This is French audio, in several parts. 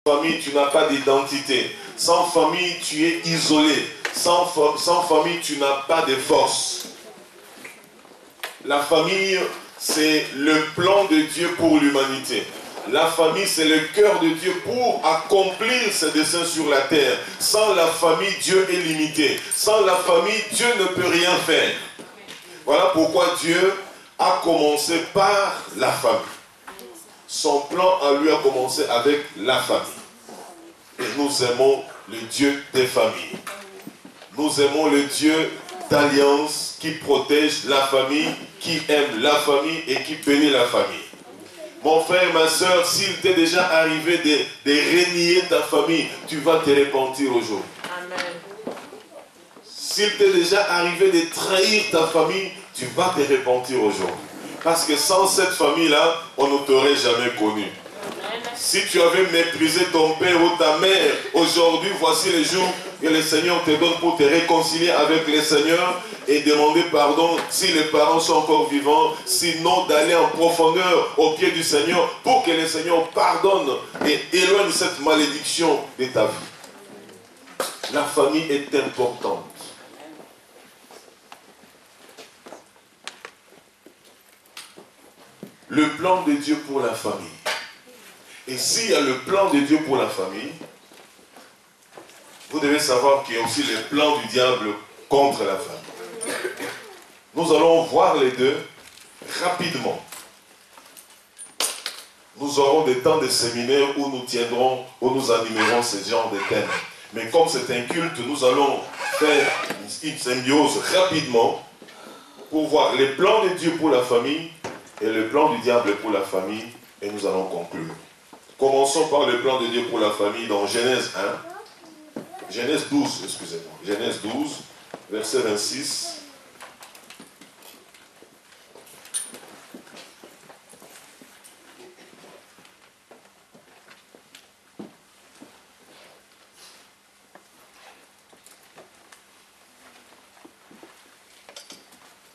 famille, tu n'as pas d'identité. Sans famille, tu es isolé. Sans famille, tu n'as pas de force. La famille, c'est le plan de Dieu pour l'humanité. La famille, c'est le cœur de Dieu pour accomplir ses desseins sur la terre. Sans la famille, Dieu est limité. Sans la famille, Dieu ne peut rien faire. Voilà pourquoi Dieu a commencé par la famille. Son plan à lui a commencé avec la famille. Et nous aimons le Dieu des familles. Nous aimons le Dieu d'alliance qui protège la famille, qui aime la famille et qui bénit la famille. Mon frère, ma soeur, s'il t'est déjà arrivé de renier ta famille, tu vas te repentir aujourd'hui. Amen. S'il t'est déjà arrivé de trahir ta famille, tu vas te repentir aujourd'hui. Parce que sans cette famille-là, on ne t'aurait jamais connu. Si tu avais méprisé ton père ou ta mère, aujourd'hui, voici les jours que le Seigneur te donne pour te réconcilier avec le Seigneur et demander pardon si les parents sont encore vivants, sinon d'aller en profondeur au pied du Seigneur pour que le Seigneur pardonne et éloigne cette malédiction de ta vie. La famille est importante. Le plan de Dieu pour la famille. Et s'il y a le plan de Dieu pour la famille, vous devez savoir qu'il y a aussi le plan du diable contre la famille. Nous allons voir les deux rapidement. Nous aurons des temps de séminaire où nous tiendrons, où nous animerons ce genre de thèmes. Mais comme c'est un culte, nous allons faire une symbiose rapidement pour voir les plans de Dieu pour la famille et le plan du diable pour la famille, et nous allons conclure. Commençons par le plan de Dieu pour la famille dans Genèse 1. Genèse 12, excusez-moi. Genèse 12, verset 26.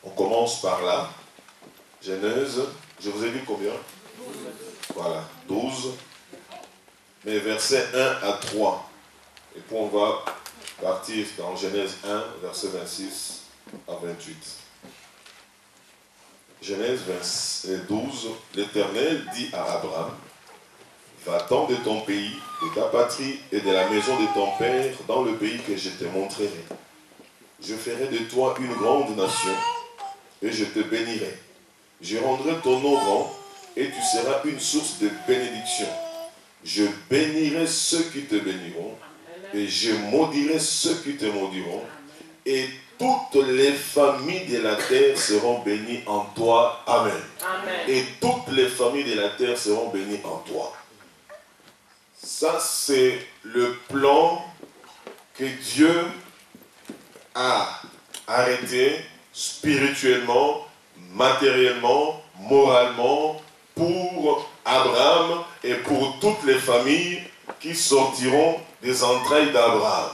On commence par là. Genèse, je vous ai dit combien? 12. Voilà, 12. Mais versets 1 à 3. Et puis on va partir dans Genèse 1, verset 26 à 28. Genèse 12, l'Éternel dit à Abraham, va-t'en de ton pays, de ta patrie et de la maison de ton père dans le pays que je te montrerai. Je ferai de toi une grande nation et je te bénirai. Je rendrai ton nom grand et tu seras une source de bénédiction. Je bénirai ceux qui te béniront et je maudirai ceux qui te maudiront. Et toutes les familles de la terre seront bénies en toi. Amen. Amen. Et toutes les familles de la terre seront bénies en toi. Ça, c'est le plan que Dieu a arrêté spirituellement, matériellement, moralement, pour Abraham et pour toutes les familles qui sortiront des entrailles d'Abraham.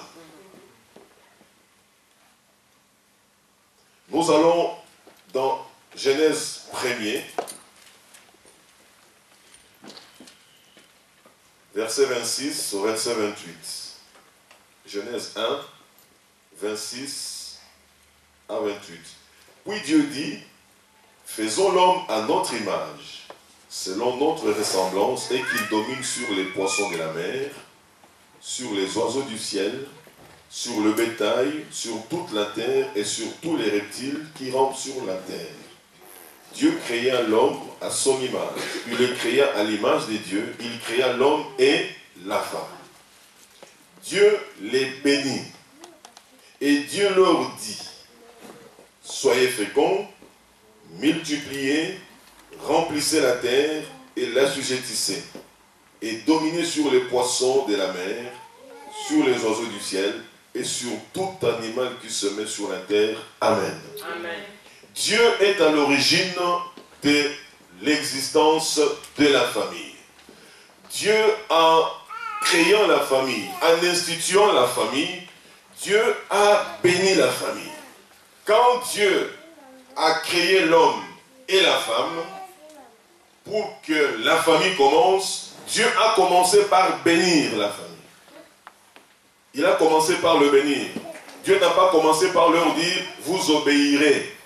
Nous allons dans Genèse 1er, verset 26 au verset 28. Genèse 1, 26 à 28. Puis Dieu dit, faisons l'homme à notre image, selon notre ressemblance, et qu'il domine sur les poissons de la mer, sur les oiseaux du ciel, sur le bétail, sur toute la terre et sur tous les reptiles qui rampent sur la terre. Dieu créa l'homme à son image. Il le créa à l'image de Dieu. Il créa l'homme et la femme. Dieu les bénit. Et Dieu leur dit, soyez féconds, multipliez, remplissez la terre et l'assujettissez, et dominez sur les poissons de la mer, sur les oiseaux du ciel, et sur tout animal qui se met sur la terre. Amen. Amen. Dieu est à l'origine de l'existence de la famille. Dieu, en créant la famille, en instituant la famille, Dieu a béni la famille. Quand Dieu a créé l'homme et la femme, pour que la famille commence, Dieu a commencé par bénir la famille. Il a commencé par le bénir. Dieu n'a pas commencé par leur dire, vous obéirez.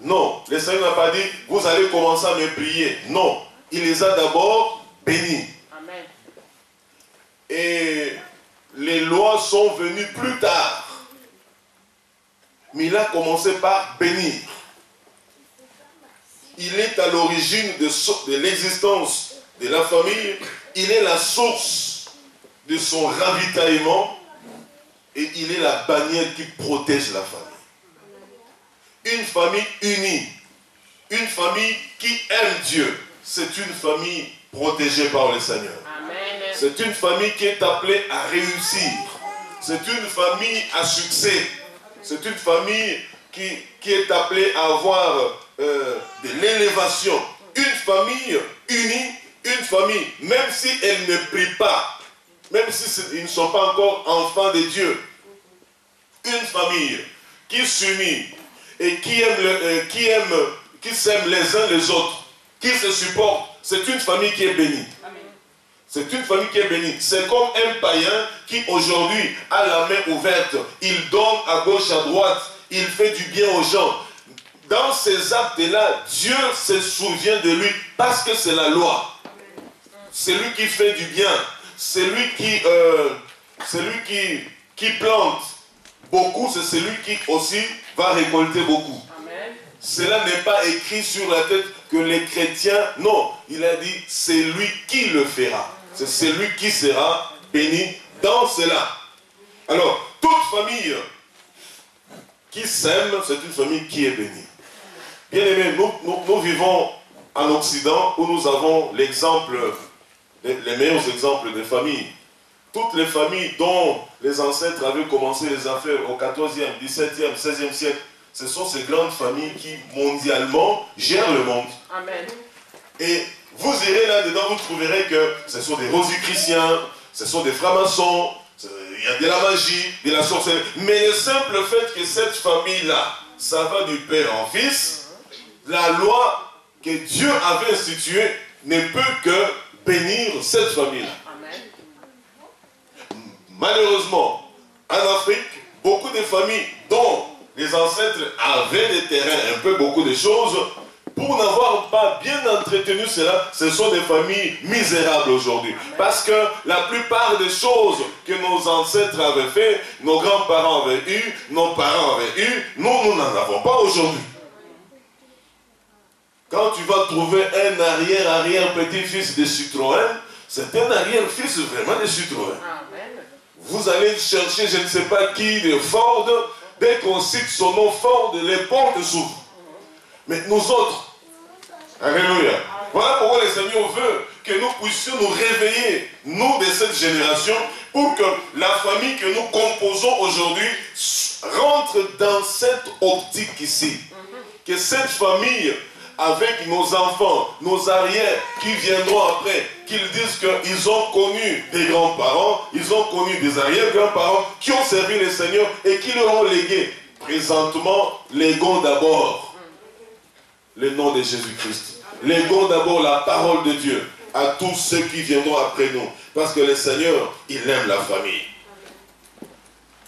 Non, le Seigneur n'a pas dit, vous allez commencer à me prier. Non, il les a d'abord bénis. Amen. Et les lois sont venues plus tard. Mais il a commencé par bénir. Il est à l'origine de l'existence de la famille. Il est la source de son ravitaillement. Et il est la bannière qui protège la famille. Une famille unie. Une famille qui aime Dieu. C'est une famille protégée par le Seigneur. Amen. C'est une famille qui est appelée à réussir. C'est une famille à succès. C'est une famille qui est appelée à avoir de l'élévation. Une famille unie, une famille, même si elle ne prie pas, même si ils ne sont pas encore enfants de Dieu, une famille qui s'unit et qui s'aime les uns les autres, qui se supporte, c'est une famille qui est bénie. C'est une famille qui est bénie. C'est comme un païen qui aujourd'hui a la main ouverte. Il donne à gauche, à droite. Il fait du bien aux gens. Dans ces actes-là, Dieu se souvient de lui parce que c'est la loi. C'est lui qui fait du bien. C'est lui qui plante beaucoup. C'est celui qui aussi va récolter beaucoup. Amen. Cela n'est pas écrit sur la tête que les chrétiens... Non, il a dit c'est lui qui le fera. C'est celui qui sera béni dans cela. Alors, toute famille qui s'aime, c'est une famille qui est bénie. Bien aimés, nous vivons en Occident où nous avons l'exemple, les meilleurs exemples de familles. Toutes les familles dont les ancêtres avaient commencé les affaires au 14e, 17e, 16e siècle, ce sont ces grandes familles qui, mondialement, gèrent le monde. Amen. Et vous irez là-dedans, vous trouverez que ce sont des rosicruciens, ce sont des francs-maçons, il y a de la magie, de la sorcellerie. Mais le simple fait que cette famille-là, ça va du père en fils, la loi que Dieu avait instituée ne peut que bénir cette famille-là. Malheureusement, en Afrique, beaucoup de familles dont les ancêtres avaient des terrains, un peu beaucoup de choses, pour n'avoir pas bien entretenu cela, ce sont des familles misérables aujourd'hui. Parce que la plupart des choses que nos ancêtres avaient fait, nos grands-parents avaient eu, nos parents avaient eu, nous n'en avons pas aujourd'hui. Quand tu vas trouver un arrière-petit-fils de Citroën, c'est un arrière-fils vraiment de Citroën. Amen. Vous allez chercher je ne sais pas qui de Ford, dès qu'on cite son nom Ford, les portes s'ouvrent. Mais nous autres, alléluia. Voilà pourquoi le Seigneur veut que nous puissions nous réveiller, nous de cette génération, pour que la famille que nous composons aujourd'hui rentre dans cette optique ici. Que cette famille, avec nos enfants, nos arrières qui viendront après, qu'ils disent qu'ils ont connu des grands-parents, ils ont connu des arrière-grands-parents qui ont servi le Seigneur et qui leur ont légué. Présentement, léguons d'abord le nom de Jésus-Christ. Léguons d'abord la parole de Dieu à tous ceux qui viendront après nous. Parce que le Seigneur, il aime la famille.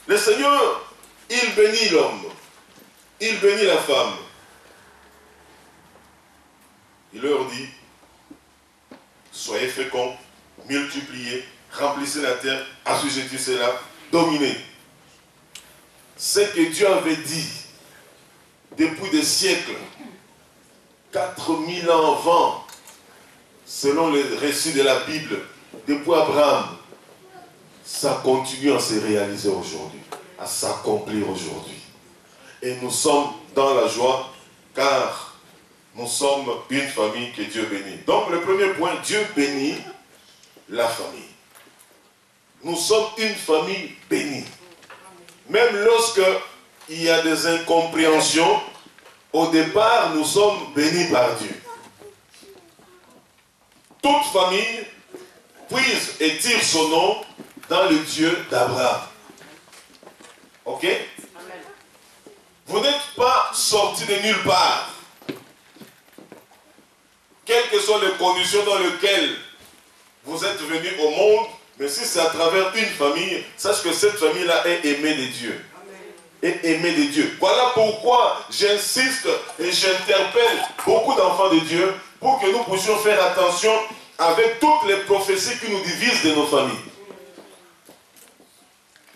Le Seigneur, il bénit l'homme. Il bénit la femme. Il leur dit, soyez féconds, multipliez, remplissez la terre, assujettissez-la, dominez. Ce que Dieu avait dit depuis des siècles, 4000 ans avant, selon les récits de la Bible, depuis Abraham, ça continue à se réaliser aujourd'hui, à s'accomplir aujourd'hui. Et nous sommes dans la joie, car nous sommes une famille que Dieu bénit. Donc le premier point, Dieu bénit la famille. Nous sommes une famille bénie. Même lorsque il y a des incompréhensions, au départ, nous sommes bénis par Dieu. Toute famille puise et tire son nom dans le Dieu d'Abraham. Ok? Vous n'êtes pas sortis de nulle part. Quelles que soient les conditions dans lesquelles vous êtes venus au monde, mais si c'est à travers une famille, sache que cette famille-là est aimée de Dieu. Est aimée de Dieu. Voilà pourquoi j'insiste et j'interpelle beaucoup d'enfants de Dieu pour que nous puissions faire attention avec toutes les prophéties qui nous divisent de nos familles.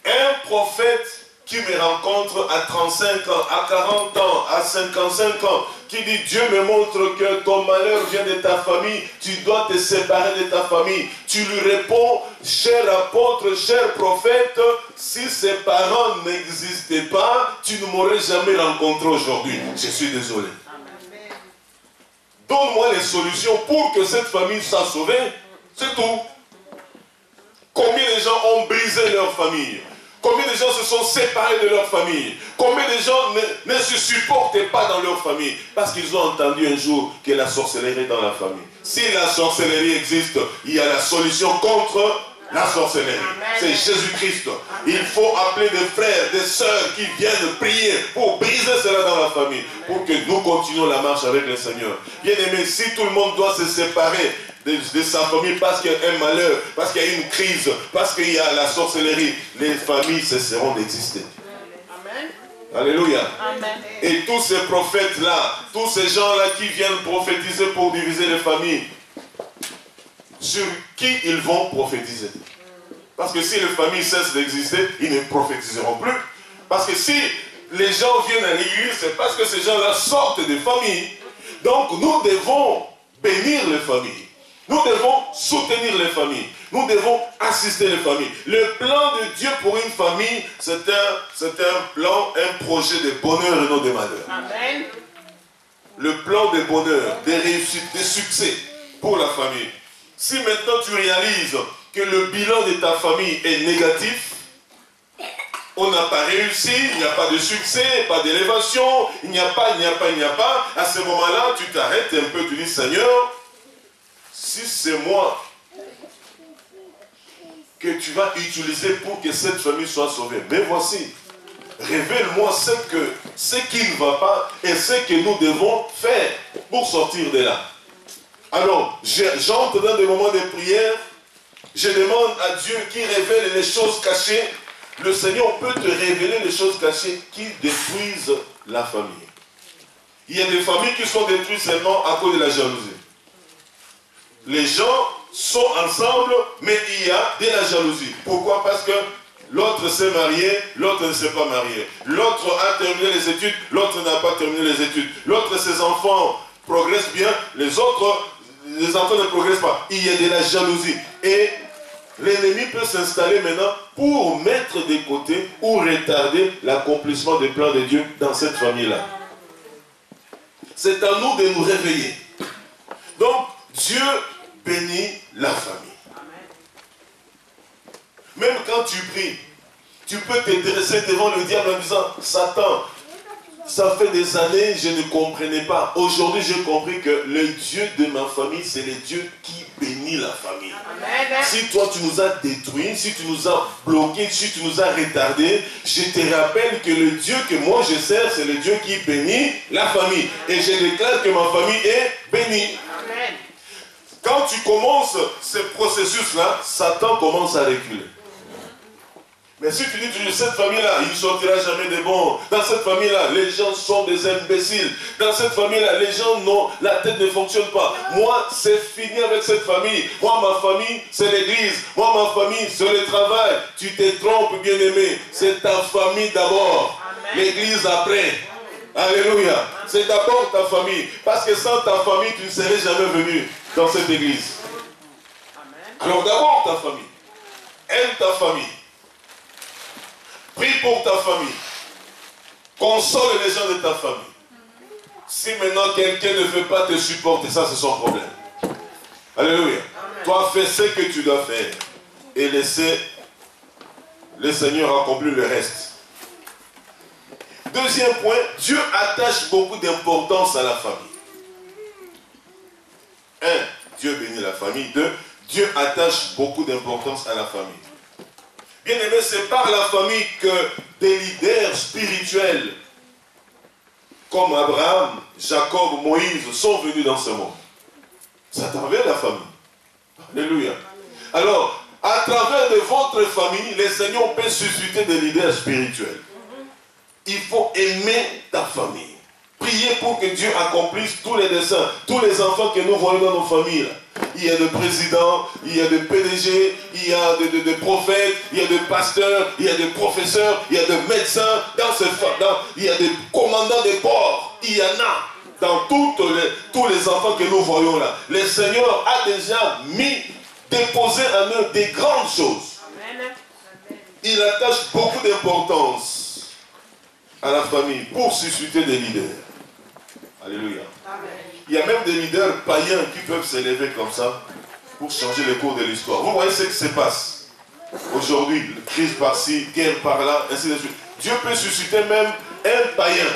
Un prophète qui me rencontre à 35 ans, à 40 ans, à 55 ans, qui dit Dieu me montre que ton malheur vient de ta famille, tu dois te séparer de ta famille. Tu lui réponds, cher apôtre, cher prophète, si ses parents n'existaient pas, tu ne m'aurais jamais rencontré aujourd'hui. Je suis désolé. Donne-moi les solutions pour que cette famille soit sauvée. C'est tout. Combien de gens ont brisé leur famille? Combien de gens se sont séparés de leur famille? Combien de gens ne se supportaient pas dans leur famille? Parce qu'ils ont entendu un jour que la sorcellerie est dans la famille. Si la sorcellerie existe, il y a la solution contre la sorcellerie. C'est Jésus-Christ. Il faut appeler des frères, des sœurs qui viennent prier pour briser cela dans la famille. Pour que nous continuions la marche avec le Seigneur. Bien aimé, si tout le monde doit se séparer de sa famille parce qu'il y a un malheur, parce qu'il y a une crise, parce qu'il y a la sorcellerie, les familles cesseront d'exister. Amen. Alléluia. Amen. Et tous ces prophètes-là, tous ces gens-là qui viennent prophétiser pour diviser les familles, sur qui ils vont prophétiser? Parce que si les familles cessent d'exister, ils ne prophétiseront plus. Parce que si les gens viennent à l'église, c'est parce que ces gens-là sortent des familles. Donc nous devons bénir les familles. Nous devons soutenir les familles. Nous devons assister les familles. Le plan de Dieu pour une famille, c'est un plan, un projet de bonheur et non de malheur. Amen. Le plan de bonheur, de réussite, de succès pour la famille. Si maintenant tu réalises que le bilan de ta famille est négatif, on n'a pas réussi, il n'y a pas de succès, pas d'élévation, il n'y a pas, à ce moment-là, tu t'arrêtes un peu, tu dis, Seigneur, si c'est moi que tu vas utiliser pour que cette famille soit sauvée, mais voici, révèle-moi ce qui ne va pas et ce que nous devons faire pour sortir de là. Alors, j'entre dans des moments de prière, je demande à Dieu qui révèle les choses cachées. Le Seigneur peut te révéler les choses cachées qui détruisent la famille. Il y a des familles qui sont détruites seulement à cause de la jalousie. Les gens sont ensemble, mais il y a de la jalousie. Pourquoi? Parce que l'autre s'est marié, l'autre ne s'est pas marié. L'autre a terminé les études, l'autre n'a pas terminé les études. L'autre, ses enfants progressent bien, les autres, les enfants ne progressent pas. Il y a de la jalousie. Et l'ennemi peut s'installer maintenant pour mettre de côté ou retarder l'accomplissement des plans de Dieu dans cette famille-là. C'est à nous de nous réveiller. Donc, Dieu bénit la famille. Même quand tu pries, tu peux te dresser devant le diable en disant, Satan, ça fait des années, je ne comprenais pas. Aujourd'hui, j'ai compris que le Dieu de ma famille, c'est le Dieu qui bénit la famille. Amen. Si toi, tu nous as détruits, si tu nous as bloqués, si tu nous as retardés, je te rappelle que le Dieu que moi je sers, c'est le Dieu qui bénit la famille. Et je déclare que ma famille est bénie. Amen. Quand tu commences ce processus-là, Satan commence à reculer. Mais si tu dis toujours cette famille-là, il ne sortira jamais de bon. Dans cette famille-là, les gens sont des imbéciles. Dans cette famille-là, les gens n'ont, la tête ne fonctionne pas. Moi, c'est fini avec cette famille. Moi, ma famille, c'est l'église. Moi, ma famille, c'est le travail. Tu te trompes, bien-aimé. C'est ta famille d'abord. L'église après. Alléluia. C'est d'abord ta famille. Parce que sans ta famille, tu ne serais jamais venu dans cette église. Alors d'abord ta famille. Aime ta famille. Prie pour ta famille. Console les gens de ta famille. Si maintenant quelqu'un ne veut pas te supporter, ça c'est son problème. Alléluia. Amen. Toi fais ce que tu dois faire. Et laissez le Seigneur accomplir le reste. Deuxième point, Dieu attache beaucoup d'importance à la famille. 1. Dieu bénit la famille. 2. Dieu attache beaucoup d'importance à la famille. Bien aimé, c'est par la famille que des leaders spirituels comme Abraham, Jacob, Moïse sont venus dans ce monde. C'est à travers la famille. Alléluia. Alors, à travers de votre famille, le Seigneur peut susciter des leaders spirituels. Il faut aimer ta famille. Priez pour que Dieu accomplisse tous les desseins, tous les enfants que nous voyons dans nos familles. Il y a des présidents, il y a des PDG, il y a des prophètes, il y a des pasteurs, il y a des professeurs, il y a des médecins, il y a des commandants de bord. Il y en a dans tous les enfants que nous voyons là. Le Seigneur a déjà déposé en eux des grandes choses. Il attache beaucoup d'importance à la famille pour susciter des leaders. Alléluia. Amen. Il y a même des leaders païens qui peuvent s'élever comme ça pour changer le cours de l'histoire. Vous voyez ce qui se passe aujourd'hui, crise par-ci, guerre par-là, ainsi de suite. Dieu peut susciter même un païen.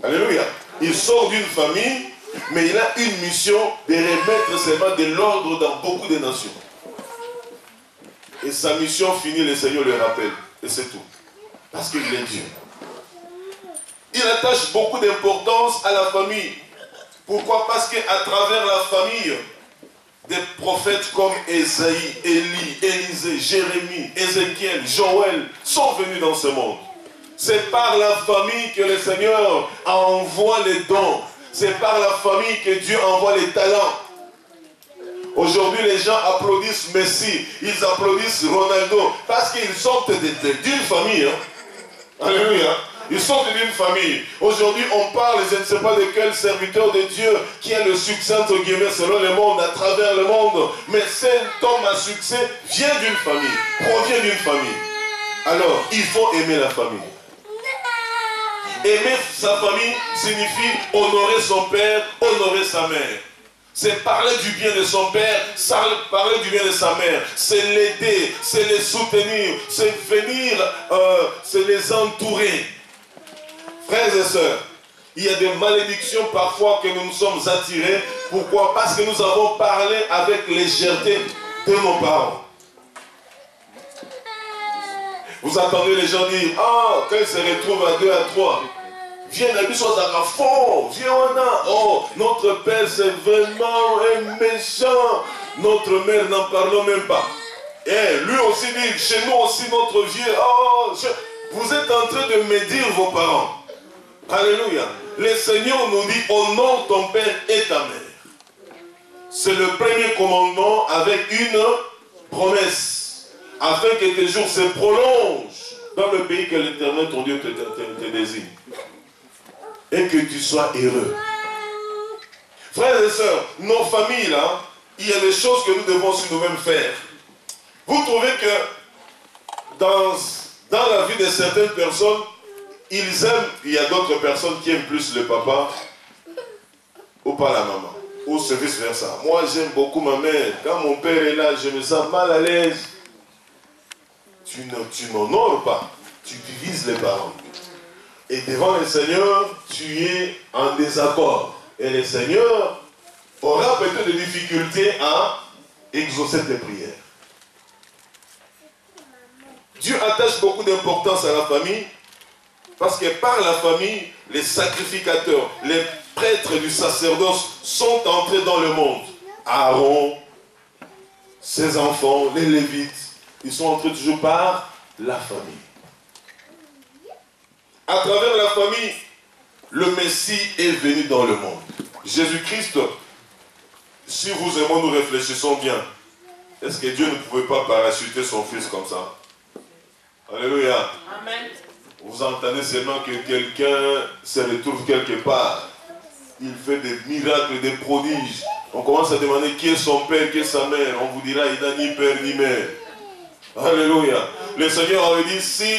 Alléluia. Il sort d'une famille, mais il a une mission de remettre seulement de l'ordre dans beaucoup de nations. Et sa mission finie, le Seigneur le rappelle. Et c'est tout. Parce qu'il est Dieu. Il attache beaucoup d'importance à la famille. Pourquoi? Parce qu'à travers la famille, des prophètes comme Ésaïe, Élie, Élisée, Jérémie, Ézéchiel, Joël sont venus dans ce monde. C'est par la famille que le Seigneur envoie les dons. C'est par la famille que Dieu envoie les talents. Aujourd'hui, les gens applaudissent Messi, ils applaudissent Ronaldo, parce qu'ils sortent d'une famille. Hein? Alléluia. Ils sont d'une famille. Aujourd'hui, on parle, je ne sais pas de quel serviteur de Dieu qui a le succès, entre guillemets, selon le monde, à travers le monde. Mais cet homme à succès vient d'une famille, provient d'une famille. Alors, il faut aimer la famille. Aimer sa famille signifie honorer son père, honorer sa mère. C'est parler du bien de son père, parler du bien de sa mère. C'est l'aider, c'est les soutenir, c'est venir, c'est les entourer. Frères et sœurs, il y a des malédictions parfois que nous nous sommes attirés. Pourquoi? Parce que nous avons parlé avec légèreté de nos parents. Vous entendez les gens dire, ah, quand ils se retrouvent à 2 à 3, viens à lui, soit à fort, viens on a. Oh, notre père c'est vraiment un méchant. Notre mère n'en parlons même pas. Et lui aussi dit, chez nous aussi notre vieux, oh, vous êtes en train de médire vos parents. Alléluia. Le Seigneur nous dit, honore ton père et ta mère. C'est le premier commandement avec une promesse. Afin que tes jours se prolongent dans le pays que l'Éternel, ton Dieu, te désigne. Et que tu sois heureux. Frères et sœurs, nos familles là, il y a des choses que nous devons sur nous-mêmes faire. Vous trouvez que dans la vie de certaines personnes, ils aiment, il y a d'autres personnes qui aiment plus le papa ou pas la maman, ou c'est vice versa. Moi j'aime beaucoup ma mère, quand mon père est là, je me sens mal à l'aise. Tu n'honores pas, tu divises les parents. Et devant le Seigneur, tu es en désaccord. Et le Seigneur aura peut-être des difficultés à exaucer tes prières. Dieu attache beaucoup d'importance à la famille, parce que par la famille, les sacrificateurs, les prêtres du sacerdoce sont entrés dans le monde. Aaron, ses enfants, les Lévites, ils sont entrés toujours par la famille. À travers la famille, le Messie est venu dans le monde. Jésus-Christ, si vous et moi nous réfléchissons bien, est-ce que Dieu ne pouvait pas parachuter son fils comme ça? Alléluia. Amen. Vous entendez seulement que quelqu'un se retrouve quelque part. Il fait des miracles, des prodiges. On commence à demander qui est son père, qui est sa mère. On vous dira, il n'a ni père ni mère. Alléluia. Le Seigneur avait dit, si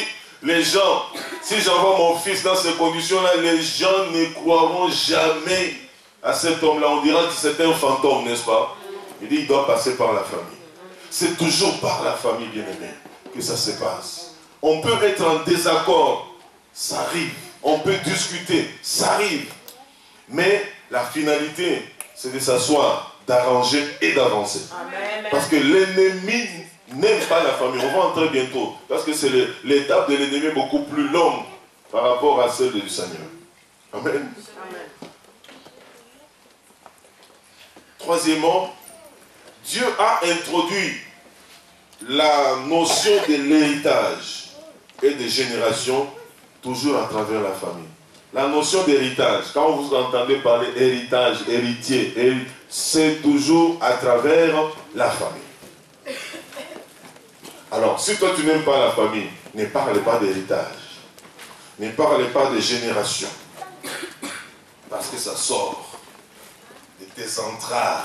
j'envoie mon fils dans ces conditions-là, les gens ne croiront jamais à cet homme-là. On dira que c'est un fantôme, n'est-ce pas? Il dit, il doit passer par la famille. C'est toujours par la famille, bien-aimée, que ça se passe. On peut être en désaccord, ça arrive. On peut discuter, ça arrive. Mais la finalité, c'est de s'asseoir, d'arranger et d'avancer. Parce que l'ennemi n'aime pas la famille. On va entrer bientôt. Parce que c'est l'étape de l'ennemi beaucoup plus longue par rapport à celle du Seigneur. Amen. Amen. Troisièmement, Dieu a introduit la notion de l'héritage et des générations toujours à travers la famille. La notion d'héritage, quand vous entendez parler héritage, héritier, c'est toujours à travers la famille. Alors, si toi tu n'aimes pas la famille, ne parle pas d'héritage, ne parle pas de génération, parce que ça sort de tes entrailles.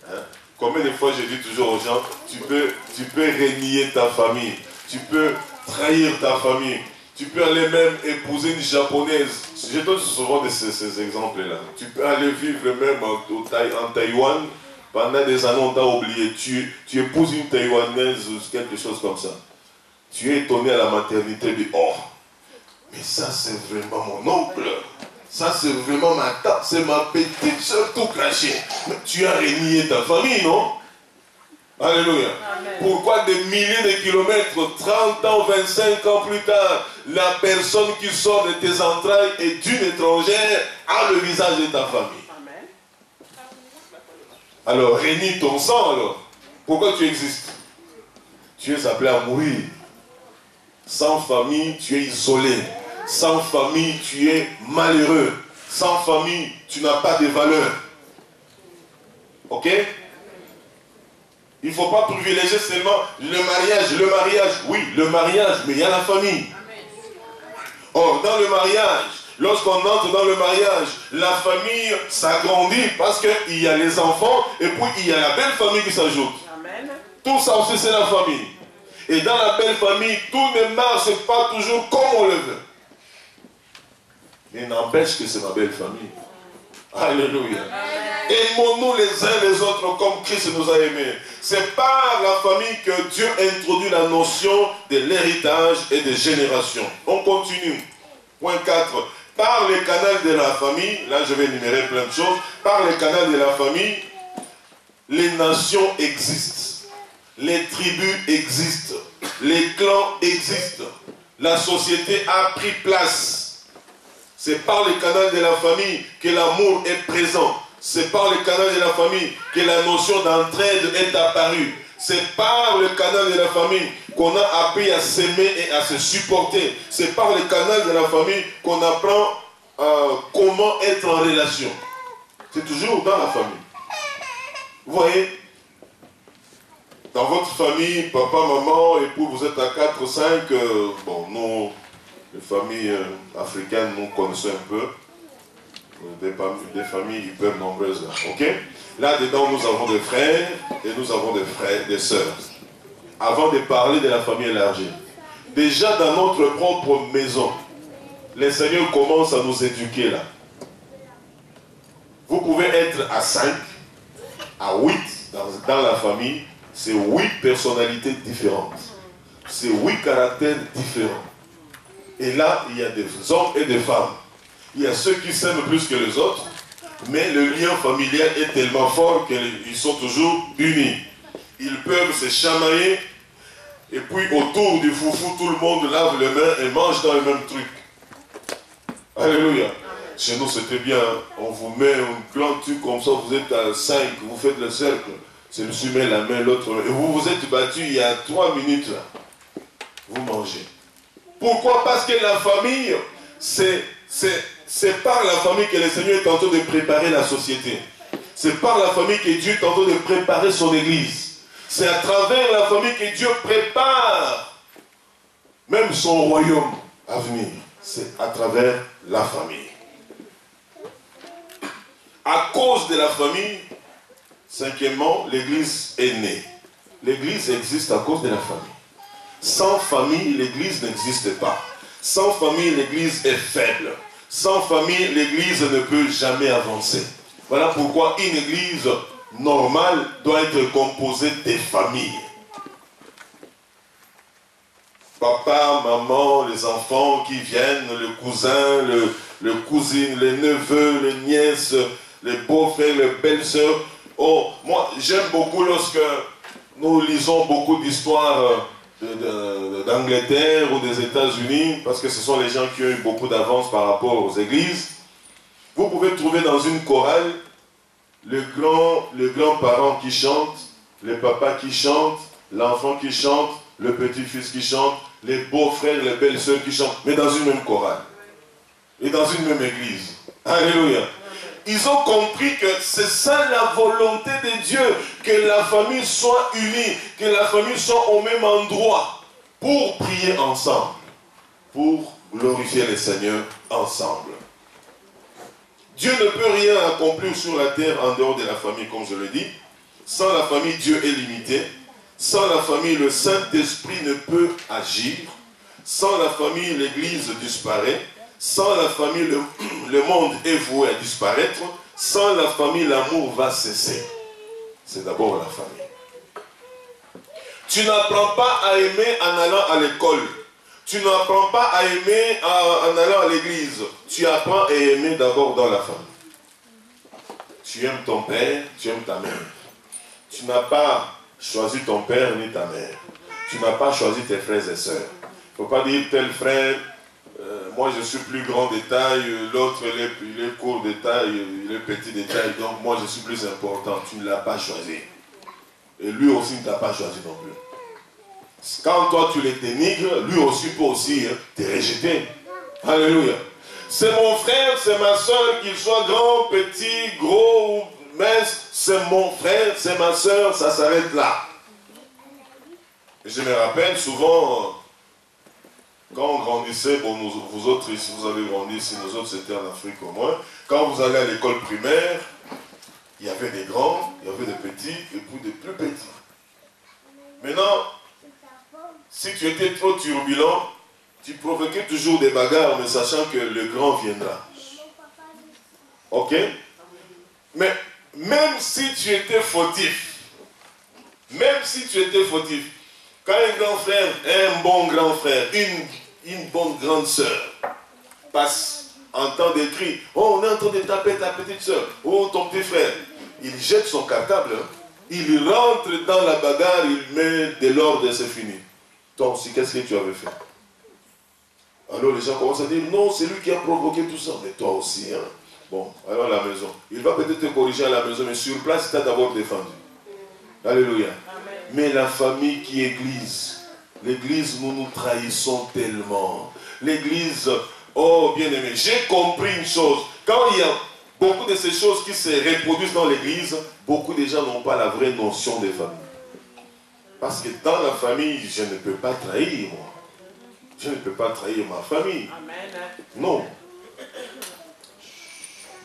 Hein? Combien de fois je dis toujours aux gens, tu peux renier ta famille, tu peux trahir ta famille, tu peux aller même épouser une japonaise. Je donne souvent ces exemples-là. Tu peux aller vivre même en Taïwan, pendant des années on t'a oublié, tu épouses une taïwanaise ou quelque chose comme ça. Tu es étonné à la maternité, de oh, mais ça c'est vraiment mon oncle. Ça, c'est vraiment ma tante, c'est ma petite soeur tout crachée. Mais tu as renié ta famille, non? Alléluia. Amen. Pourquoi des milliers de kilomètres, 30 ans, 25 ans plus tard, la personne qui sort de tes entrailles et d'une étrangère a le visage de ta famille? Amen. Alors, renie ton sang, alors. Pourquoi tu existes? Tu es appelé à mourir. Sans famille, tu es isolé. Sans famille, tu es malheureux. Sans famille, tu n'as pas de valeur. Ok? Il ne faut pas privilégier seulement le mariage. Oui, le mariage, mais il y a la famille. Or, dans le mariage, lorsqu'on entre dans le mariage, la famille s'agrandit parce qu'il y a les enfants et puis il y a la belle famille qui s'ajoute. Tout ça aussi, c'est la famille. Et dans la belle famille, tout ne marche pas toujours comme on le veut. Mais n'empêche que c'est ma belle famille. Alléluia. Aimons-nous les uns les autres comme Christ nous a aimés. C'est par la famille que Dieu introduit la notion de l'héritage et des générations. On continue. Point 4. Par les canaux de la famille, là je vais énumérer plein de choses. Par les canaux de la famille, les nations existent. Les tribus existent. Les clans existent. La société a pris place. C'est par le canal de la famille que l'amour est présent. C'est par le canal de la famille que la notion d'entraide est apparue. C'est par le canal de la famille qu'on a appris à s'aimer et à se supporter. C'est par le canal de la famille qu'on apprend comment être en relation. C'est toujours dans la famille. Vous voyez, dans votre famille, papa, maman, époux, vous êtes à 4 ou 5, bon, nous... Les familles africaines, nous connaissons un peu. Des familles hyper nombreuses. Ok? Là-dedans, nous avons des frères et nous avons des sœurs. Avant de parler de la famille élargie. Déjà dans notre propre maison, le Seigneur commence à nous éduquer là. Vous pouvez être à 5, à 8 dans la famille. C'est 8 personnalités différentes. C'est 8 caractères différents. Et là, il y a des hommes et des femmes. Il y a ceux qui s'aiment plus que les autres, mais le lien familial est tellement fort qu'ils sont toujours unis. Ils peuvent se chamailler, et puis autour du foufou, tout le monde lave les mains et mange dans le même truc. Alléluia. Chez nous, c'était bien. On vous met un grand truc comme ça, vous êtes à 5, vous faites le cercle. Celui-ci met la main, l'autre. Et vous vous êtes battu il y a 3 minutes là. Vous mangez. Pourquoi? Parce que la famille, c'est par la famille que le Seigneur est en train de préparer la société. C'est par la famille que Dieu est en train de préparer son église. C'est à travers la famille que Dieu prépare même son royaume à venir. C'est à travers la famille. À cause de la famille, cinquièmement, l'église est née. L'église existe à cause de la famille. Sans famille, l'église n'existe pas. Sans famille, l'église est faible. Sans famille, l'église ne peut jamais avancer. Voilà pourquoi une église normale doit être composée des familles. Papa, maman, les enfants qui viennent, le cousin, le cousine, les neveux, les nièces, les beaux-frères, les belles-sœurs. Oh, moi, j'aime beaucoup lorsque nous lisons beaucoup d'histoires d'Angleterre ou des États-Unis, parce que ce sont les gens qui ont eu beaucoup d'avance par rapport aux églises. Vous pouvez trouver dans une chorale le grand-parent qui chante, le papa qui chante, l'enfant qui chante, le petit-fils qui chante, les beaux-frères, les belles-sœurs qui chantent, mais dans une même chorale. Et dans une même église. Alléluia. Ils ont compris que c'est ça la volonté de Dieu, que la famille soit unie, que la famille soit au même endroit, pour prier ensemble, pour glorifier le Seigneur ensemble. Dieu ne peut rien accomplir sur la terre en dehors de la famille, comme je le dis. Sans la famille, Dieu est limité. Sans la famille, le Saint-Esprit ne peut agir. Sans la famille, l'Église disparaît. Sans la famille, le monde est voué à disparaître. Sans la famille, l'amour va cesser. C'est d'abord la famille. Tu n'apprends pas à aimer en allant à l'école. Tu n'apprends pas à aimer en allant à l'église. Tu apprends à aimer d'abord dans la famille. Tu aimes ton père, tu aimes ta mère. Tu n'as pas choisi ton père ni ta mère. Tu n'as pas choisi tes frères et sœurs. Il ne faut pas dire tel frère, moi je suis plus grand de taille, l'autre il est court de taille, il est petit de taille, donc moi je suis plus important. Tu ne l'as pas choisi. Et lui aussi ne t'a pas choisi non plus. Quand toi tu les dénigres, lui aussi peut aussi te rejeter. Alléluia. C'est mon frère, c'est ma soeur, qu'il soit grand, petit, gros ou mince, c'est mon frère, c'est ma soeur, ça s'arrête là. Je me rappelle souvent, quand on grandissait, bon, vous autres ici, vous avez grandi ici, nous autres c'était en Afrique au moins, quand vous allez à l'école primaire, il y avait des grands, il y avait des petits, et puis des plus petits. Maintenant, si tu étais trop turbulent, tu provoquais toujours des bagarres, mais sachant que le grand viendra. Ok? Mais même si tu étais fautif, quand un grand frère, un bon grand frère, une bonne grande sœur passe, entend des cris, oh on est en train de taper ta petite sœur, oh ton petit frère, il jette son cartable, il rentre dans la bagarre, il met de l'ordre et c'est fini. Toi aussi, qu'est-ce que tu avais fait? Alors les gens commencent à dire, non, c'est lui qui a provoqué tout ça. Mais toi aussi, hein. Bon, alors à la maison. Il va peut-être te corriger à la maison, mais sur place, il t'a d'abord défendu. Alléluia. Amen. Mais la famille qui est église, l'église, nous nous trahissons tellement. L'église, oh bien-aimé, j'ai compris une chose. Quand il y a beaucoup de ces choses qui se reproduisent dans l'église, beaucoup de gens n'ont pas la vraie notion des familles. Parce que dans la famille, je ne peux pas trahir, moi. Je ne peux pas trahir ma famille. Amen. Non.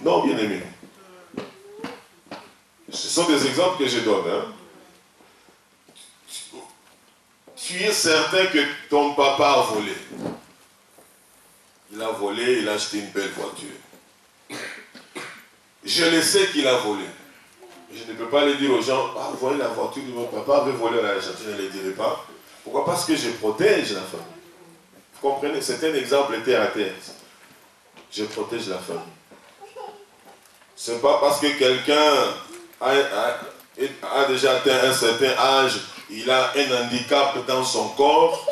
Non, bien-aimé. Ce sont des exemples que je donne. Hein. Tu es certain que ton papa a volé. Il a volé, il a acheté une belle voiture. Je le sais qu'il a volé. Je ne peux pas le dire aux gens, ah, vous voyez la voiture de mon papa avait volé l'argent. Je ne le dirai pas. Pourquoi? Parce que je protège la famille. Vous comprenez? C'est un exemple terre à terre. Je protège la famille. Ce n'est pas parce que quelqu'un a déjà atteint un certain âge, il a un handicap dans son corps,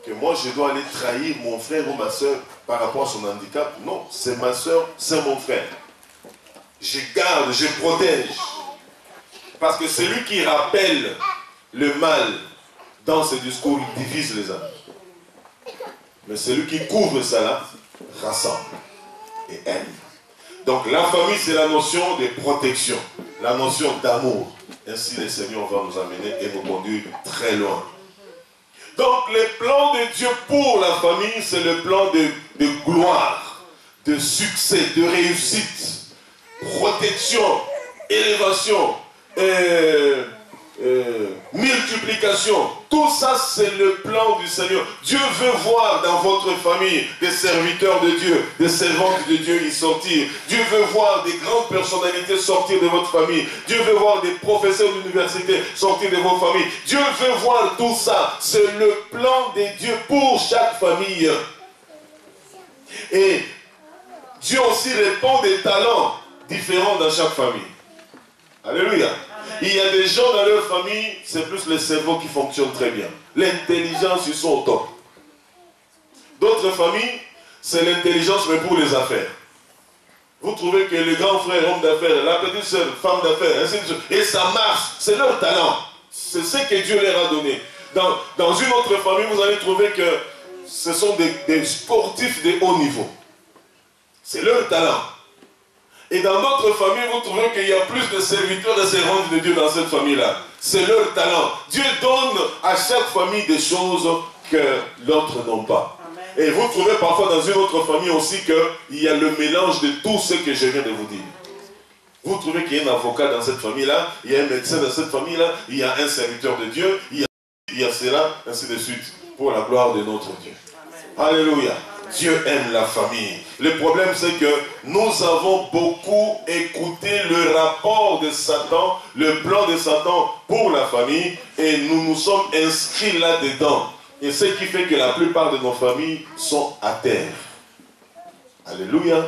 que moi je dois aller trahir mon frère ou ma soeur par rapport à son handicap. Non, c'est ma soeur, c'est mon frère. Je garde, je protège. Parce que celui qui rappelle le mal dans ce discours, il divise les âmes. Mais celui qui couvre cela, rassemble et aime. Donc la famille, c'est la notion de protection, la notion d'amour. Ainsi, le Seigneur va nous amener et nous conduire très loin. Donc le plan de Dieu pour la famille, c'est le plan de gloire, de succès, de réussite, protection, élévation, multiplication. Tout ça, c'est le plan du Seigneur. Dieu veut voir dans votre famille des serviteurs de Dieu, des servantes de Dieu y sortir. Dieu veut voir des grandes personnalités sortir de votre famille. Dieu veut voir des professeurs d'université sortir de vos familles. Dieu veut voir tout ça. C'est le plan de Dieu pour chaque famille. Et Dieu aussi répand des talents différents dans chaque famille. Alléluia. Il y a des gens dans leur famille, c'est plus le cerveau qui fonctionne très bien. L'intelligence, ils sont au top. D'autres familles, c'est l'intelligence, mais pour les affaires. Vous trouvez que le grand frère, homme d'affaires, la petite soeur, femme d'affaires, ainsi de suite, et ça marche, c'est leur talent. C'est ce que Dieu leur a donné. Dans une autre famille, vous allez trouver que ce sont des sportifs de haut niveau. C'est leur talent. Et dans d'autres familles, vous trouvez qu'il y a plus de serviteurs et servantes de Dieu dans cette famille-là. C'est leur talent. Dieu donne à chaque famille des choses que l'autre n'ont pas. Amen. Et vous trouvez parfois dans une autre famille aussi qu'il y a le mélange de tout ce que je viens de vous dire. Vous trouvez qu'il y a un avocat dans cette famille-là, il y a un médecin dans cette famille-là, il y a un serviteur de Dieu, il y a cela, ainsi de suite, pour la gloire de notre Dieu. Amen. Alléluia. Dieu aime la famille. Le problème, c'est que nous avons beaucoup écouté le rapport de Satan, le plan de Satan pour la famille, et nous nous sommes inscrits là-dedans. Et ce qui fait que la plupart de nos familles sont à terre. Alléluia. Amen.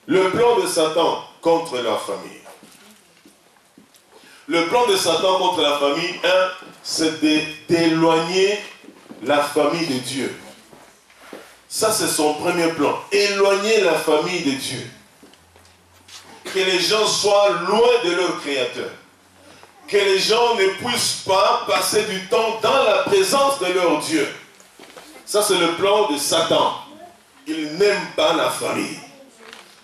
Le plan de Satan contre la famille. Le plan de Satan contre la famille, c'est d'éloigner la famille de Dieu. Ça, c'est son premier plan. Éloigner la famille de Dieu. Que les gens soient loin de leur Créateur. Que les gens ne puissent pas passer du temps dans la présence de leur Dieu. Ça, c'est le plan de Satan. Il n'aime pas la famille.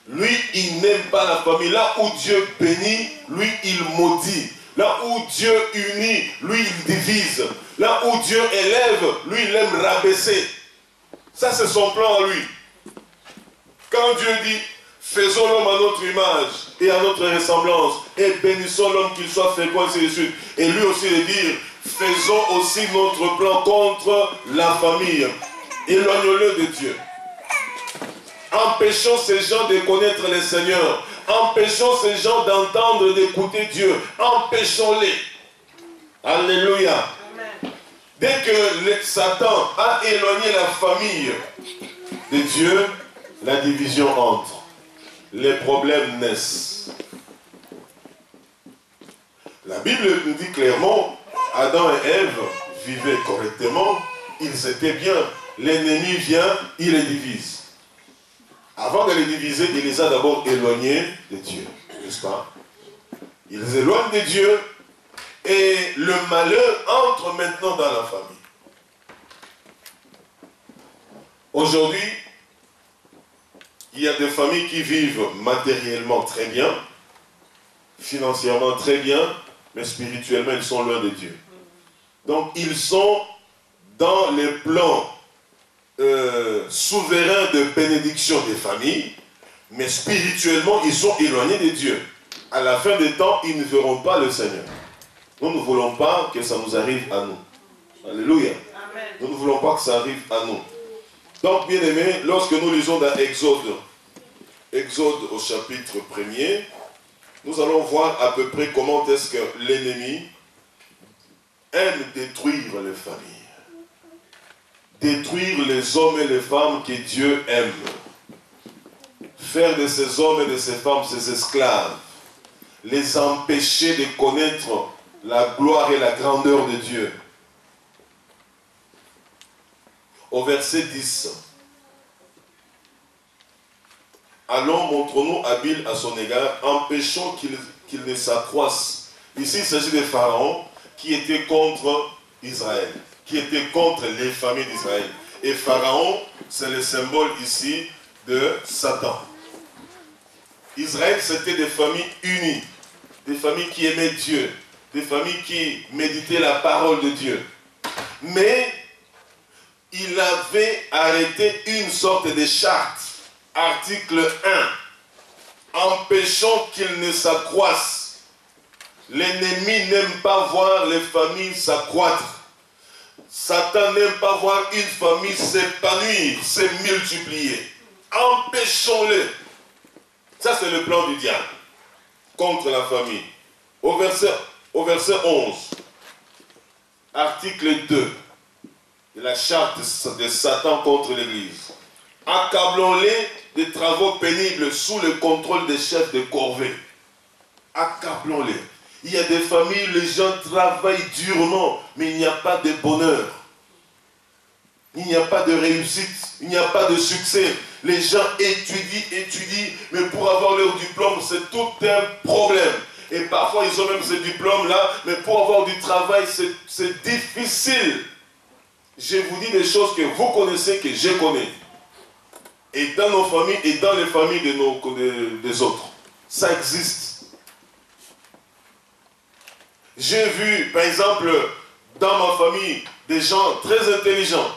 Lui, il n'aime pas la famille. Là où Dieu bénit, lui, il maudit. Là où Dieu unit, lui, il divise. Là où Dieu élève, lui, il aime rabaisser. Ça, c'est son plan à lui. Quand Dieu dit, faisons l'homme à notre image et à notre ressemblance, et bénissons l'homme qu'il soit fécond, ainsi de suite. Et lui aussi de dire, faisons aussi notre plan contre la famille. Éloignons-le de Dieu. Empêchons ces gens de connaître le Seigneur. Empêchons ces gens d'entendre, d'écouter Dieu. Empêchons-les. Alléluia. Dès que Satan a éloigné la famille de Dieu, la division entre. Les problèmes naissent. La Bible nous dit clairement, Adam et Ève vivaient correctement, ils étaient bien. L'ennemi vient, il les divise. Avant de les diviser, il les a d'abord éloignés de Dieu, n'est-ce pas? Ils les éloignent de Dieu. Et le malheur entre maintenant dans la famille. Aujourd'hui, il y a des familles qui vivent matériellement très bien, financièrement très bien, mais spirituellement, ils sont loin de Dieu. Donc, ils sont dans les plans souverains de bénédiction des familles, mais spirituellement, ils sont éloignés de Dieu. À la fin des temps, ils ne verront pas le Seigneur. Nous ne voulons pas que ça nous arrive à nous. Alléluia. Amen. Nous ne voulons pas que ça arrive à nous. Donc, bien aimés, lorsque nous lisons dans Exode au chapitre 1er, nous allons voir à peu près comment est-ce que l'ennemi aime détruire les familles. Détruire les hommes et les femmes que Dieu aime. Faire de ces hommes et de ces femmes ses esclaves. Les empêcher de connaître la gloire et la grandeur de Dieu. Au verset 10. Allons, montrons-nous habiles à son égard, empêchons qu'il ne s'accroisse. Ici, il s'agit de Pharaon qui était contre Israël, qui était contre les familles d'Israël. Et Pharaon, c'est le symbole ici de Satan. Israël, c'était des familles unies, des familles qui aimaient Dieu, des familles qui méditaient la parole de Dieu. Mais il avait arrêté une sorte de charte, article 1, empêchant qu'il ne s'accroisse. L'ennemi n'aime pas voir les familles s'accroître. Satan n'aime pas voir une famille s'épanouir, se multiplier. Empêchons-le. Ça, c'est le plan du diable contre la famille. Au verset 11, article 2 de la charte de Satan contre l'Église. Accablons-les des travaux pénibles sous le contrôle des chefs de corvée. Accablons-les. Il y a des familles, les gens travaillent durement, mais il n'y a pas de bonheur. Il n'y a pas de réussite, il n'y a pas de succès. Les gens étudient, mais pour avoir leur diplôme, c'est tout un problème. Et parfois, ils ont même ce diplôme-là, mais pour avoir du travail, c'est difficile. Je vous dis des choses que vous connaissez, que je connais. Et dans nos familles, et dans les familles des autres. Ça existe. J'ai vu, par exemple, dans ma famille, des gens très intelligents.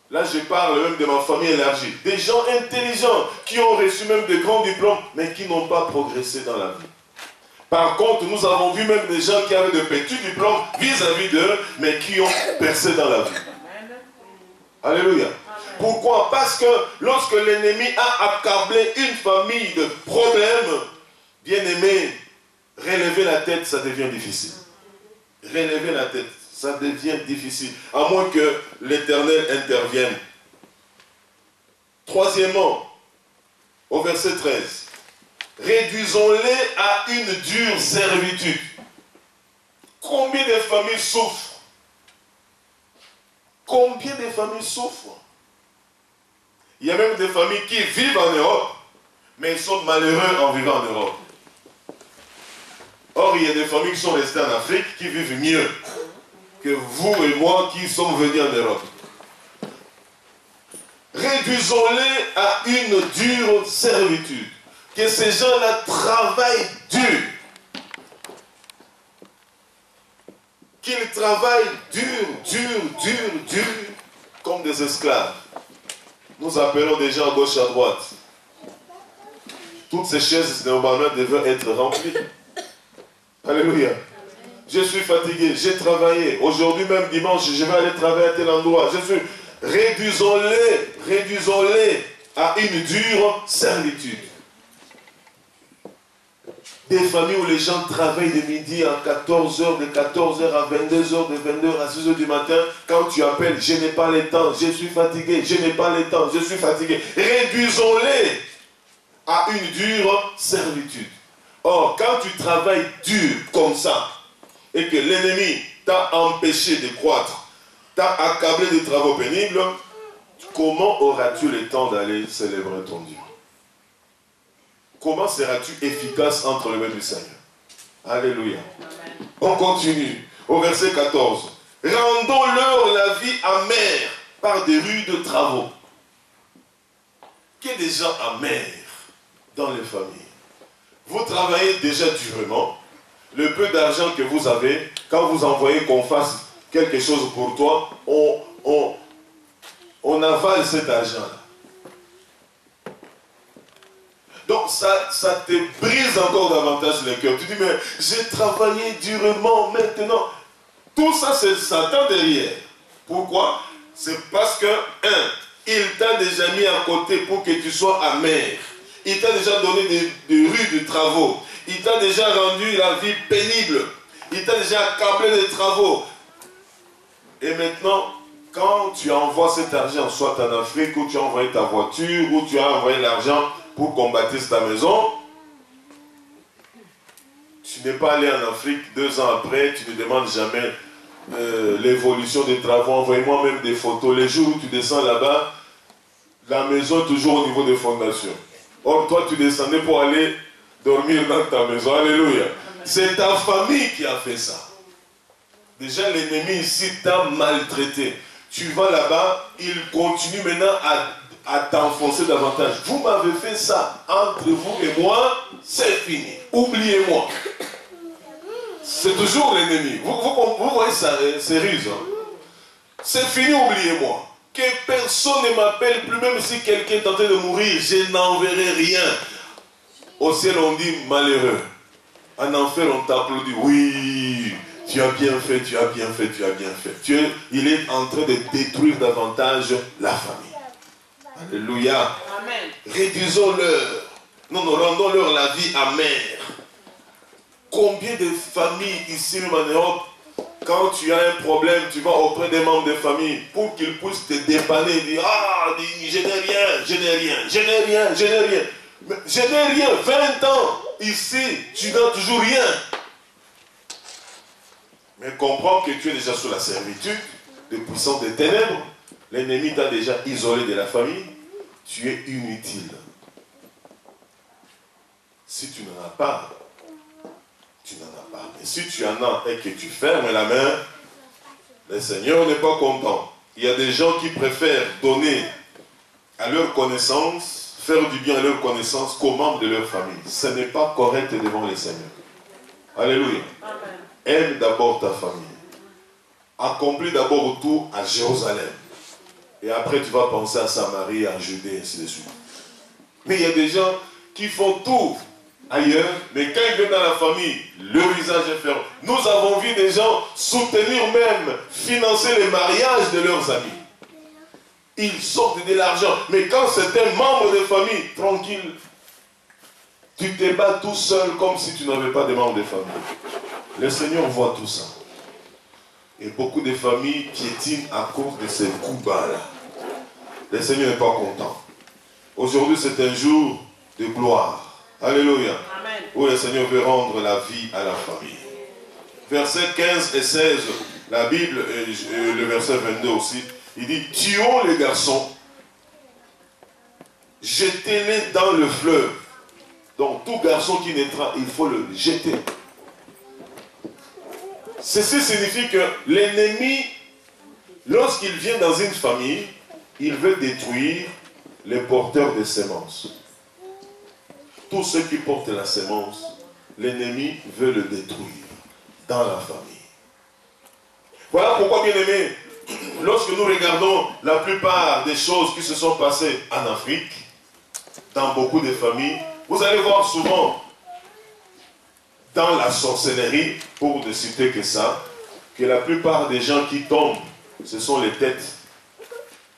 Là, je parle même de ma famille élargie. Des gens intelligents qui ont reçu même de grands diplômes, mais qui n'ont pas progressé dans la vie. Par contre, nous avons vu même des gens qui avaient de petits diplômes vis-à-vis d'eux, mais qui ont percé dans la vie. Alléluia. Pourquoi? Parce que lorsque l'ennemi a accablé une famille de problèmes, bien aimé, relever la tête, ça devient difficile. Relever la tête, ça devient difficile, à moins que l'Éternel intervienne. Troisièmement, au verset 13, réduisons-les à une dure servitude. Combien de familles souffrent? Combien de familles souffrent? Il y a même des familles qui vivent en Europe, mais ils sont malheureux en vivant en Europe. Or, il y a des familles qui sont restées en Afrique qui vivent mieux que vous et moi qui sommes venus en Europe. Réduisons-les à une dure servitude. Que ces gens-là travaillent dur. Qu'ils travaillent dur, comme des esclaves. Nous appelons des gens à gauche et à droite. Toutes ces chaises, normalement, devaient être remplies. Alléluia. Je suis fatigué, j'ai travaillé. Aujourd'hui même, dimanche, je vais aller travailler à tel endroit. Réduisons-les à une dure servitude. Des familles où les gens travaillent de midi à 14h, de 14h à 22h, de 22h à 6h du matin. Quand tu appelles, je n'ai pas le temps, je suis fatigué, je n'ai pas le temps, je suis fatigué. Réduisons-les à une dure servitude. Or, quand tu travailles dur comme ça, et que l'ennemi t'a empêché de croître, t'a accablé de travaux pénibles, comment auras-tu le temps d'aller célébrer ton Dieu? Comment seras-tu efficace entre les mains du Seigneur? Alléluia. Amen. On continue. Au verset 14. Rendons-leur la vie amère par des rudes travaux. Qu'il y ait des gens amers dans les familles. Vous travaillez déjà durement. Le peu d'argent que vous avez, quand vous envoyez qu'on fasse quelque chose pour toi, on avale cet argent-là. Donc ça te brise encore davantage le cœur. Tu dis, mais j'ai travaillé durement maintenant. Tout ça, c'est Satan derrière. Pourquoi? C'est parce que, il t'a déjà mis à côté pour que tu sois amer. Il t'a déjà donné des rudes travaux. Il t'a déjà rendu la vie pénible. Il t'a déjà accablé des travaux. Et maintenant, quand tu envoies cet argent, soit en Afrique, où tu as envoyé ta voiture, où tu as envoyé l'argent pour qu'on bâtisse ta maison, tu n'es pas allé en Afrique 2 ans après, tu ne demandes jamais l'évolution des travaux. Envoyez-moi même des photos. Les jours où tu descends là-bas, la maison est toujours au niveau des fondations. Or, toi, tu descendais pour aller dormir dans ta maison. Alléluia. C'est ta famille qui a fait ça. Déjà, l'ennemi ici t'a maltraité. Tu vas là-bas, il continue maintenant à t'enfoncer davantage. Vous m'avez fait ça. Entre vous et moi, c'est fini. Oubliez-moi. C'est toujours l'ennemi. Vous voyez ça, c'est ruse. Hein? C'est fini, oubliez-moi. Que personne ne m'appelle plus, même si quelqu'un est tenté de mourir, je n'enverrai rien. Au ciel, on dit malheureux. En enfer, on t'applaudit. Oui, tu as bien fait, tu as bien fait, tu as bien fait. Il est en train de détruire davantage la famille. Alléluia. Amen. Réduisons-leur. Nous rendons-leur la vie amère. Combien de familles ici, même en Europe, quand tu as un problème, tu vas auprès des membres de famille pour qu'ils puissent te dépanner et dire, ah, je n'ai rien, je n'ai rien, je n'ai rien, je n'ai rien. Mais je n'ai rien, 20 ans, ici, tu n'as toujours rien. Mais comprends que tu es déjà sous la servitude des puissances des ténèbres. L'ennemi t'a déjà isolé de la famille. tu es inutile. Si tu n'en as pas, tu n'en as pas. Mais si tu en as et que tu fermes la main, le Seigneur n'est pas content. Il y a des gens qui préfèrent donner à leur connaissance, faire du bien à leur connaissance qu'aux membres de leur famille. Ce n'est pas correct devant le Seigneur. Alléluia. Amen. Aime d'abord ta famille. Accomplis d'abord tout à Jérusalem. Et après tu vas penser à Samarie, à Judée, et ainsi de suite. Mais il y a des gens qui font tout ailleurs, mais quand ils viennent dans la famille, le visage est fermé. Nous avons vu des gens soutenir même, financer les mariages de leurs amis. Ils sortent de l'argent. Mais quand c'est un membre de famille, tranquille, tu te bats tout seul comme si tu n'avais pas de membres de famille. Le Seigneur voit tout ça. Et beaucoup de familles piétinent à cause de ces coups bas-là. Le Seigneur n'est pas content. Aujourd'hui, c'est un jour de gloire. Alléluia. Amen. Où le Seigneur veut rendre la vie à la famille. Versets 15 et 16, la Bible, et le verset 22 aussi, il dit, tuons les garçons, jetez-les dans le fleuve. Donc tout garçon qui naîtra, il faut le jeter. Ceci signifie que l'ennemi, lorsqu'il vient dans une famille, il veut détruire les porteurs de semences. Tous ceux qui portent la semence, l'ennemi veut le détruire dans la famille. Voilà pourquoi, bien aimés, lorsque nous regardons la plupart des choses qui se sont passées en Afrique, dans beaucoup de familles, vous allez voir souvent dans la sorcellerie, pour ne citer que ça, que la plupart des gens qui tombent, ce sont les têtes.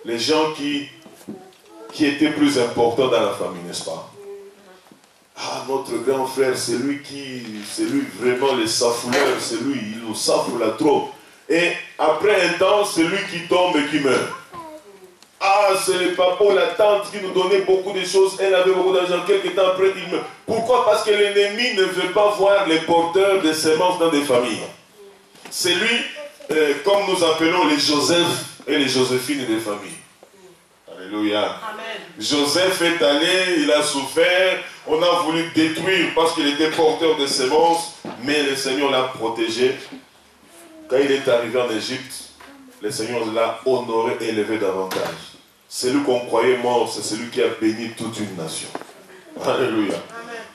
Les gens qui étaient plus importants dans la famille, n'est-ce pas? Ah, notre grand frère, c'est lui vraiment le safouleur, c'est lui, il nous safoule trop. Et après un temps, c'est lui qui tombe et qui meurt. Ah, c'est le papa ou la tante qui nous donnait beaucoup de choses, elle avait beaucoup d'argent, quelques temps après, il meurt. Pourquoi? Parce que l'ennemi ne veut pas voir les porteurs de semences dans des familles. C'est lui, comme nous appelons les Joseph et les Joséphines des familles. Alléluia. Amen. Joseph est allé, il a souffert, on a voulu détruire parce qu'il était porteur de semences, mais le Seigneur l'a protégé. Quand il est arrivé en Égypte, le Seigneur l'a honoré et élevé davantage. Celui qu'on croyait mort, c'est celui qui a béni toute une nation. Alléluia.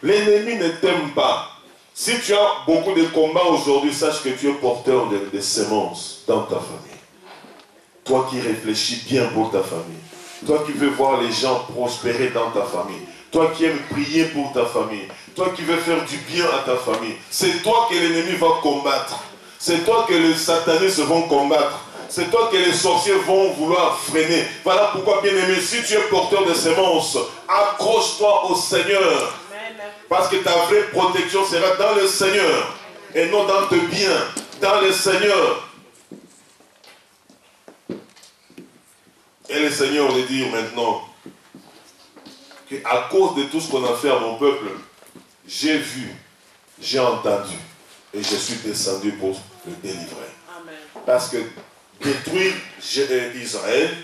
L'ennemi ne t'aime pas. Si tu as beaucoup de combats aujourd'hui, sache que tu es porteur de semences dans ta famille. Toi qui réfléchis bien pour ta famille. Toi qui veux voir les gens prospérer dans ta famille. Toi qui aimes prier pour ta famille. Toi qui veux faire du bien à ta famille. C'est toi que l'ennemi va combattre. C'est toi que les satanistes vont combattre. C'est toi que les sorciers vont vouloir freiner. Voilà pourquoi, bien-aimé, si tu es porteur de semences, accroche-toi au Seigneur. Parce que ta vraie protection sera dans le Seigneur. Et non dans tes biens. Dans le Seigneur. Et le Seigneur nous dit maintenant qu'à cause de tout ce qu'on a fait à mon peuple, j'ai vu, j'ai entendu et je suis descendu pour le délivrer. Amen. Parce que détruire Israël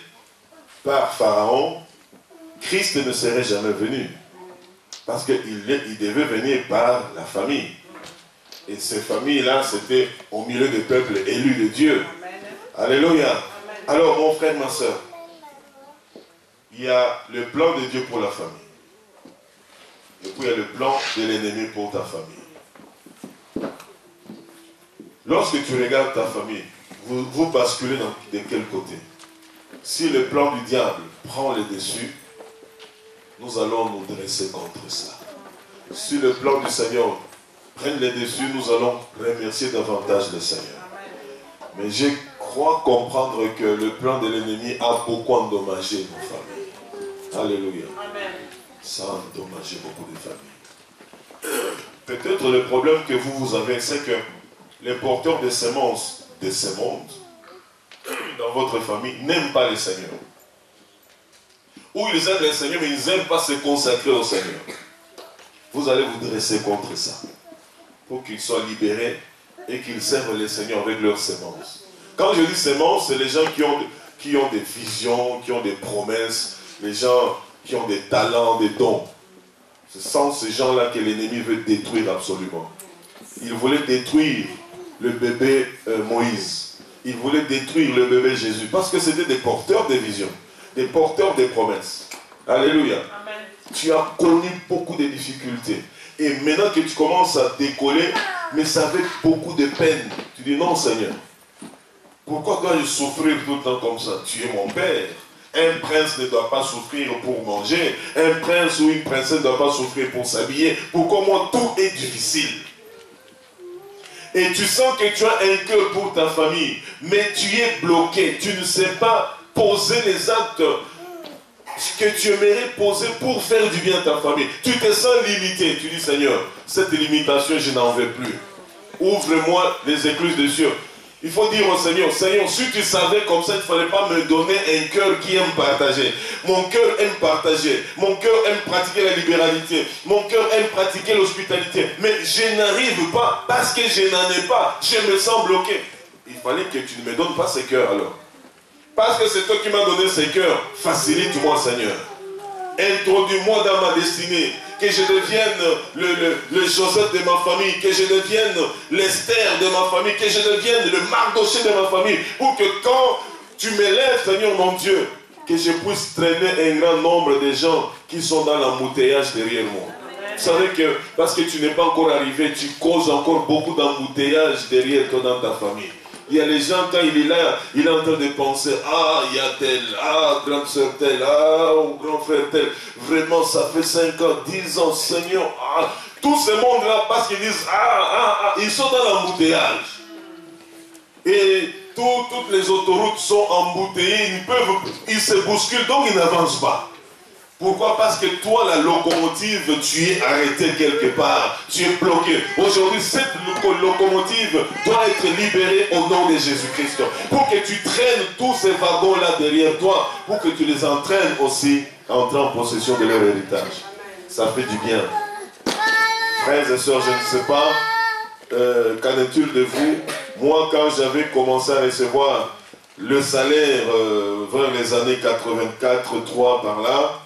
par Pharaon, Christ ne serait jamais venu. Parce qu'il devait venir par la famille. Et ces familles-là, c'était au milieu des peuples élus de Dieu. Amen. Alléluia. Amen. Alors, mon frère, ma soeur, il y a le plan de Dieu pour la famille. Et puis il y a le plan de l'ennemi pour ta famille. Lorsque tu regardes ta famille, vous basculez de quel côté? Si le plan du diable prend le dessus, nous allons nous dresser contre ça. Si le plan du Seigneur prend le dessus, nous allons remercier davantage le Seigneur. Mais je crois comprendre que le plan de l'ennemi a beaucoup endommagé nos familles. Alléluia. Amen. Ça a endommagé beaucoup de familles. Peut-être le problème que vous avez, c'est que les porteurs de semences de ce monde, dans votre famille, n'aiment pas le Seigneur. Ou ils aiment le Seigneur, mais ils n'aiment pas se consacrer au Seigneur. Vous allez vous dresser contre ça. Pour qu'ils soient libérés et qu'ils servent le Seigneur avec leurs semences. Quand je dis semences, c'est les gens qui ont des visions, qui ont des promesses. Les gens, qui ont des talents, des dons. Ce sont ces gens-là que l'ennemi veut détruire absolument. Il voulait détruire le bébé Moïse. Il voulait détruire le bébé Jésus. Parce que c'était des porteurs de visions, des porteurs de promesses. Alléluia. Amen. Tu as connu beaucoup de difficultés. Et maintenant que tu commences à décoller, mais ça avec beaucoup de peine. Tu dis non Seigneur. Pourquoi dois-je souffrir tout le temps comme ça? Tu es mon père. Un prince ne doit pas souffrir pour manger. Un prince ou une princesse ne doit pas souffrir pour s'habiller. Pourquoi moi tout est difficile? Et tu sens que tu as un cœur pour ta famille, mais tu es bloqué. Tu ne sais pas poser les actes que tu aimerais poser pour faire du bien à ta famille. Tu te sens limité. Tu dis Seigneur, cette limitation je n'en veux plus. Ouvre-moi les écluses des cieux. Il faut dire au Seigneur, Seigneur, si tu savais comme ça, il ne fallait pas me donner un cœur qui aime partager. Mon cœur aime partager. Mon cœur aime pratiquer la libéralité. Mon cœur aime pratiquer l'hospitalité. Mais je n'arrive pas parce que je n'en ai pas. Je me sens bloqué. Il fallait que tu ne me donnes pas ces cœurs alors. Parce que c'est toi qui m'as donné ces cœurs. Facilite-moi, Seigneur. Introduis-moi dans ma destinée. Que je devienne le Joseph de ma famille, que je devienne l'Esther de ma famille, que je devienne le Mardoché de ma famille, pour que quand tu m'élèves, Seigneur mon Dieu, que je puisse traîner un grand nombre de gens qui sont dans l'embouteillage derrière moi. Vous savez que, parce que tu n'es pas encore arrivé, tu causes encore beaucoup d'embouteillage derrière toi dans ta famille. Il y a les gens, quand il est là, il est en train de penser, ah, il y a tel, ah, grande soeur tel, ah, grand frère tel. Vraiment, ça fait 5 ans, 10 ans, Seigneur. Ah, tout ce monde-là, parce qu'ils disent, ils sont dans l'embouteillage. Et toutes les autoroutes sont embouteillées, ils se bousculent, donc ils n'avancent pas. Pourquoi? Parce que toi, la locomotive, tu es arrêté quelque part. Tu es bloqué. Aujourd'hui, cette locomotive doit être libérée au nom de Jésus-Christ. Pour que tu traînes tous ces wagons-là derrière toi, pour que tu les entraînes aussi à entrer en possession de leur héritage. Ça fait du bien. Frères et sœurs, je ne sais pas, qu'en est-il de vous? Moi, quand j'avais commencé à recevoir le salaire vers les années 84, 3 par là,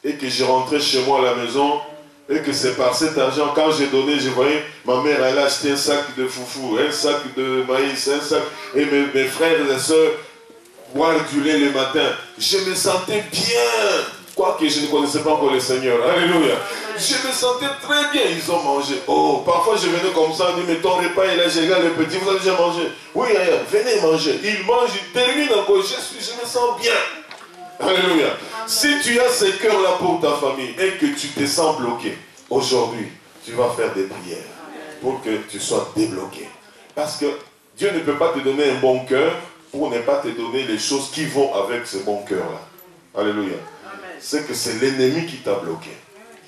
et que je rentrais chez moi à la maison, et que c'est par cet argent, quand j'ai donné, je voyais ma mère, elle a acheté un sac de foufou, un sac de maïs, un sac, et mes frères et sœurs boire du lait le matin. Je me sentais bien, quoique je ne connaissais pas encore le Seigneur. Alléluia. Je me sentais très bien, ils ont mangé. Oh, parfois je venais comme ça, on dit, mais ton repas, et là, je regarde le petit, vous avez déjà mangé? Oui, venez manger. Il mange, il termine encore, je me sens bien. Alléluia. Si tu as ce cœur-là pour ta famille et que tu te sens bloqué, aujourd'hui, tu vas faire des prières pour que tu sois débloqué. Parce que Dieu ne peut pas te donner un bon cœur pour ne pas te donner les choses qui vont avec ce bon cœur-là. Alléluia. C'est que c'est l'ennemi qui t'a bloqué.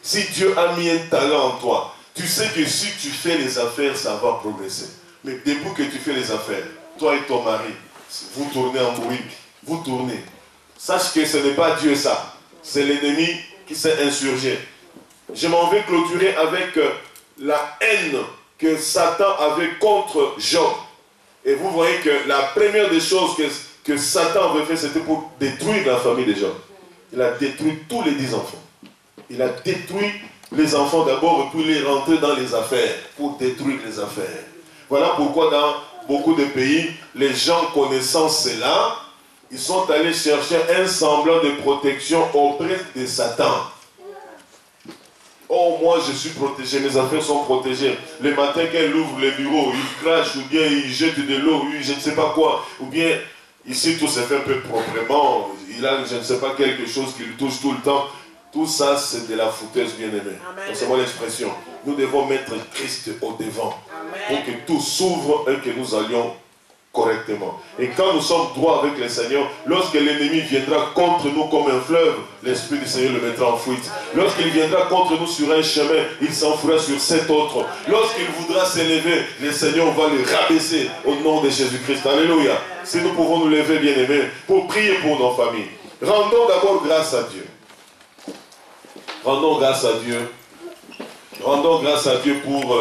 Si Dieu a mis un talent en toi, tu sais que si tu fais les affaires, ça va progresser. Mais depuis que tu fais les affaires, toi et ton mari, vous tournez en bourrique, vous tournez. Sache que ce n'est pas Dieu ça. C'est l'ennemi qui s'est insurgé. Je m'en vais clôturer avec la haine que Satan avait contre Job. Et vous voyez que la première des choses que Satan avait fait, c'était pour détruire la famille de Job. Il a détruit tous les 10 enfants. Il a détruit les enfants d'abord, et puis il est rentré dans les affaires, pour détruire les affaires. Voilà pourquoi dans beaucoup de pays, les gens connaissant cela, ils sont allés chercher un semblant de protection auprès de Satan. Oh, moi je suis protégé, mes affaires sont protégées. Le matin, quand il ouvre le bureau, il crache, ou bien il jette de l'eau, je ne sais pas quoi. Ou bien, ici tout se fait un peu proprement. Il a, je ne sais pas, quelque chose qui lui touche tout le temps. Tout ça, c'est de la fouteuse, bien-aimée. C'est moi l'expression. Nous devons mettre Christ au devant. Pour que tout s'ouvre et que nous allions correctement. Et quand nous sommes droits avec le Seigneur, lorsque l'ennemi viendra contre nous comme un fleuve, l'Esprit du Seigneur le mettra en fuite. Lorsqu'il viendra contre nous sur un chemin, il s'enfuira sur 7 autres. Lorsqu'il voudra s'élever, le Seigneur va le rabaisser au nom de Jésus-Christ. Alléluia. Si nous pouvons nous lever, bien-aimés, pour prier pour nos familles. Rendons d'abord grâce à Dieu. Rendons grâce à Dieu. Rendons grâce à Dieu pour